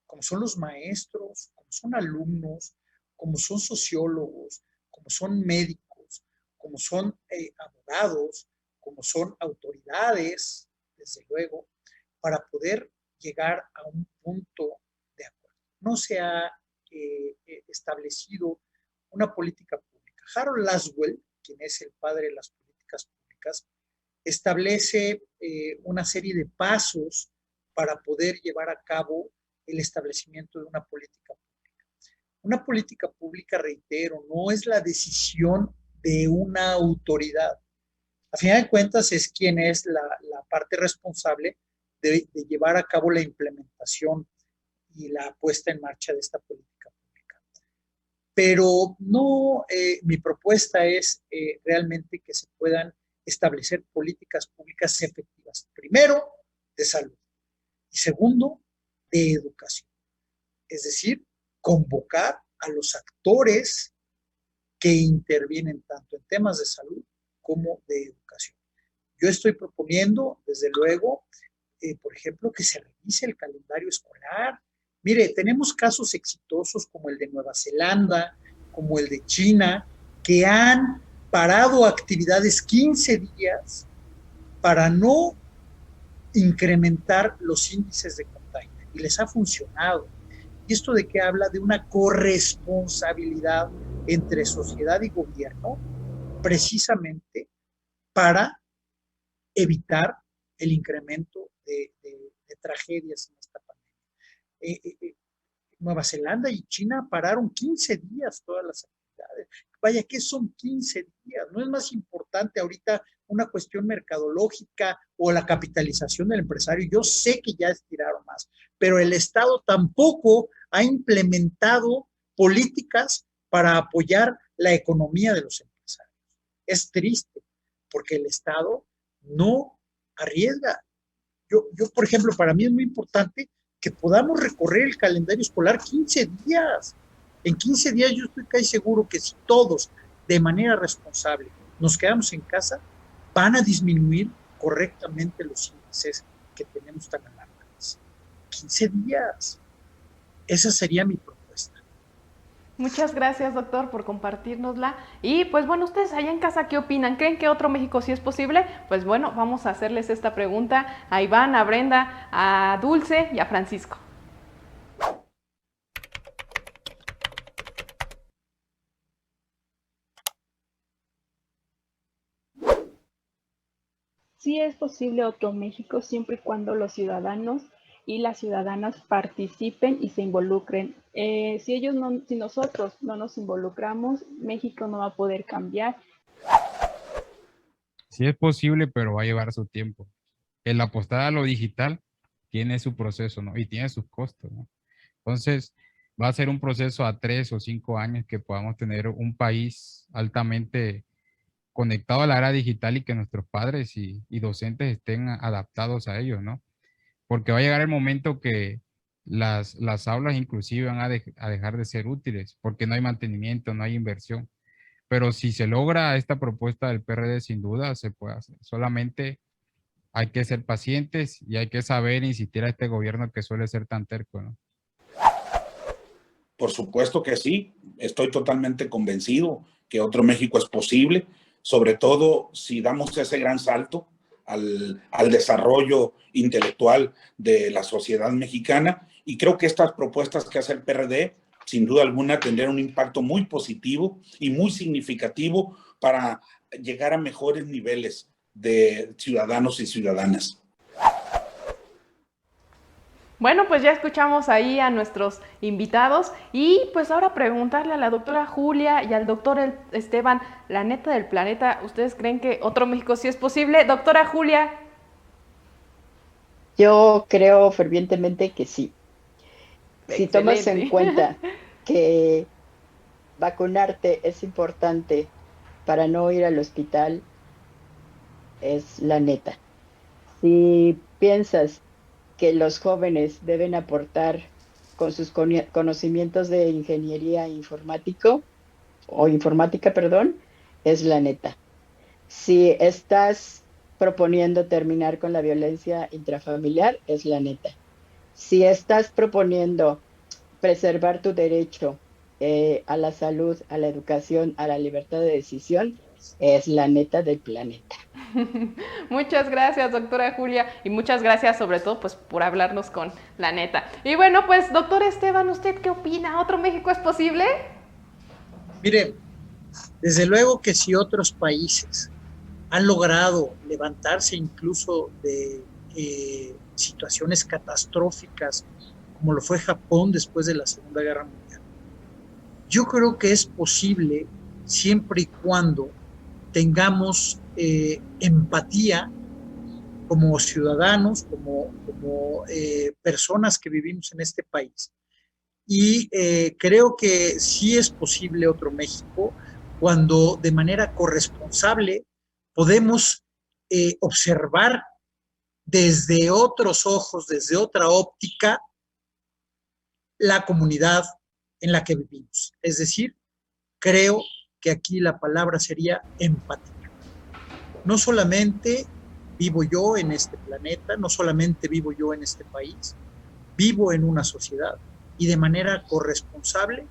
como son los maestros, como son alumnos, como son sociólogos, como son médicos, como son abogados, como son autoridades, desde luego, para poder llegar a un punto de acuerdo. No se ha establecido una política pública. Harold Lasswell, quien es el padre de las políticas públicas, establece una serie de pasos para poder llevar a cabo el establecimiento de una política pública. Una política pública, reitero, no es la decisión de una autoridad. A final de cuentas es quien es la parte responsable de llevar a cabo la implementación y la puesta en marcha de esta política pública. Pero no, mi propuesta es realmente que se puedan establecer políticas públicas efectivas. Primero, de salud. Y segundo, de educación. Es decir, convocar a los actores que intervienen tanto en temas de salud como de educación. Yo estoy proponiendo, desde luego, por ejemplo, que se revise el calendario escolar. Mire, tenemos casos exitosos como el de Nueva Zelanda, como el de China, que han parado actividades 15 días para no incrementar los índices de contagio. Y les ha funcionado. ¿Y esto de qué habla? De una corresponsabilidad entre sociedad y gobierno, precisamente para evitar el incremento de tragedias en esta pandemia. Nueva Zelanda y China pararon 15 días todas las actividades. Vaya, ¿qué son 15 días? No es más importante ahorita una cuestión mercadológica o la capitalización del empresario. Yo sé que ya estiraron más, pero el Estado tampoco ha implementado políticas para apoyar la economía de los empresarios. Es triste, porque el Estado no arriesga. Yo, por ejemplo, para mí es muy importante que podamos recorrer el calendario escolar 15 días. En 15 días yo estoy casi seguro que si todos, de manera responsable, nos quedamos en casa, van a disminuir correctamente los índices que tenemos tan alarmantes. 15 días. Esa sería mi propuesta. Muchas gracias, doctor, por compartirnosla. Y pues bueno, ustedes allá en casa, ¿qué opinan? ¿Creen que otro México sí es posible? Pues bueno, vamos a hacerles esta pregunta a Iván, a Brenda, a Dulce y a Francisco. Sí es posible otro México siempre y cuando los ciudadanos y las ciudadanas participen y se involucren. Si nosotros no nos involucramos, México no va a poder cambiar. Sí es posible, pero va a llevar su tiempo. El apostar a lo digital tiene su proceso, ¿no? Y tiene sus costos, ¿no? Entonces, va a ser un proceso a 3 o 5 años que podamos tener un país altamente conectado a la era digital y que nuestros padres y docentes estén adaptados a ello, ¿no? Porque va a llegar el momento que las aulas inclusive van a dejar de ser útiles porque no hay mantenimiento, no hay inversión. Pero si se logra esta propuesta del PRD, sin duda se puede hacer. Solamente hay que ser pacientes y hay que saber insistir a este gobierno que suele ser tan terco, ¿no? Por supuesto que sí. Estoy totalmente convencido que otro México es posible, sobre todo si damos ese gran salto al desarrollo intelectual de la sociedad mexicana, y creo que estas propuestas que hace el PRD, sin duda alguna, tendrán un impacto muy positivo y muy significativo para llegar a mejores niveles de ciudadanos y ciudadanas. Bueno, pues ya escuchamos ahí a nuestros invitados y pues ahora preguntarle a la doctora Julia y al doctor Esteban, la neta del planeta, ¿ustedes creen que otro México sí es posible? Doctora Julia. Yo creo fervientemente que sí. Si tomas en Excelente. cuenta que vacunarte es importante para no ir al hospital, es la neta. Si piensas que los jóvenes deben aportar con sus conocimientos de ingeniería informática, es la neta. Si estás proponiendo terminar con la violencia intrafamiliar, es la neta. Si estás proponiendo preservar tu derecho a la salud, a la educación, a la libertad de decisión, es la neta del planeta. Muchas gracias, doctora Julia, y muchas gracias sobre todo pues por hablarnos con la neta. Y bueno, pues doctor Esteban, ¿usted qué opina? ¿Otro México es posible? Mire, desde luego que si otros países han logrado levantarse incluso de situaciones catastróficas, como lo fue Japón después de la Segunda Guerra Mundial, yo creo que es posible siempre y cuando tengamos empatía como ciudadanos, como personas que vivimos en este país. Y creo que sí es posible otro México cuando de manera corresponsable podemos observar desde otros ojos, desde otra óptica, la comunidad en la que vivimos. Es decir, creo que aquí la palabra sería empatía. No solamente vivo yo en este planeta, no solamente vivo yo en este país, vivo en una sociedad y de manera corresponsable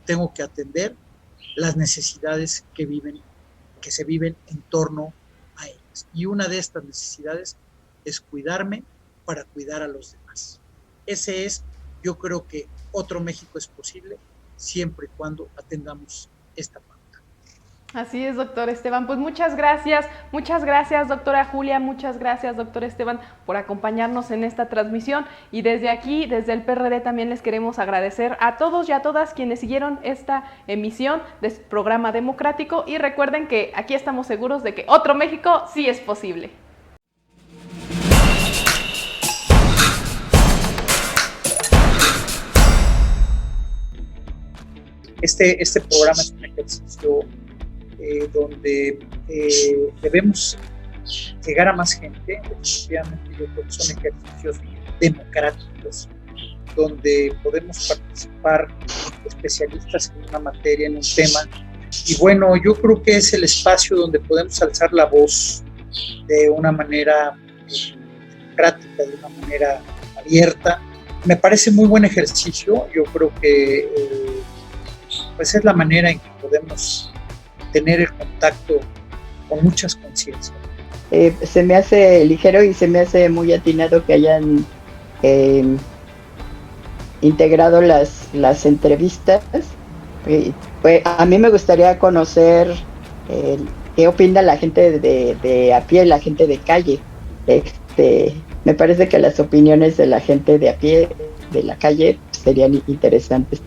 tengo que atender las necesidades que se viven en torno a ellas. Y una de estas necesidades es cuidarme para cuidar a los demás. Ese es, yo creo que otro México es posible siempre y cuando atendamos esta parte. Así es, doctor Esteban. Pues muchas gracias, doctora Julia, muchas gracias, doctor Esteban, por acompañarnos en esta transmisión. Y desde aquí, desde el PRD, también les queremos agradecer a todos y a todas quienes siguieron esta emisión de este programa democrático. Y recuerden que aquí estamos seguros de que otro México sí es posible. Este programa es un ejercicio donde debemos llegar a más gente. Efectivamente, yo creo que son ejercicios democráticos donde podemos participar especialistas en una materia, en un tema. Y bueno, yo creo que es el espacio donde podemos alzar la voz de una manera democrática, de una manera abierta. Me parece muy buen ejercicio. Yo creo que pues es la manera en que podemos tener el contacto con muchas conciencias. Se me hace ligero y se me hace muy atinado que hayan integrado las entrevistas. Pues a mí me gustaría conocer qué opina la gente de a pie, la gente de calle. Me parece que las opiniones de la gente de a pie, de la calle, serían interesantes.